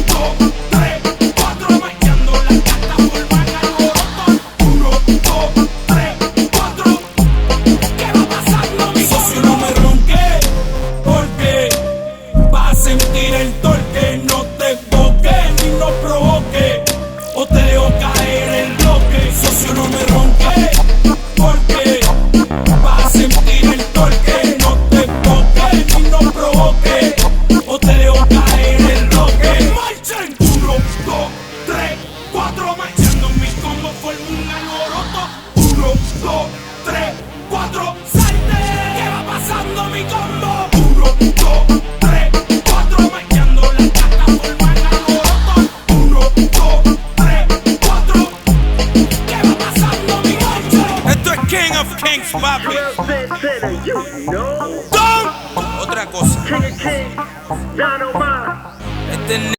dos, tres, cuatro, marchando las cartas forman alboroto. Uno, dos, tres, cuatro. ¿Qué va pasando, mi socio? No me ronque, porque vas a sentir el torque. No te boques ni no provoques, o te dejo caer el bloque. Socio, no me ronque, porque vas a sentir el torque. No te boques ni no provoques, o te dejo caer el bloque. Marchen. Uno, dos, tres, cuatro, marchando mi combo forma un alboroto. Uno, dos, tres, cuatro, salte. ¿Qué va pasando, mi combo? Uno, dos, tres, cuatro, marchando las cartas forman alboroto. Uno, dos, tres, cuatro. ¿Qué va pasando, mi combo? Esto es King of Kings, papi. Otra cosa. Este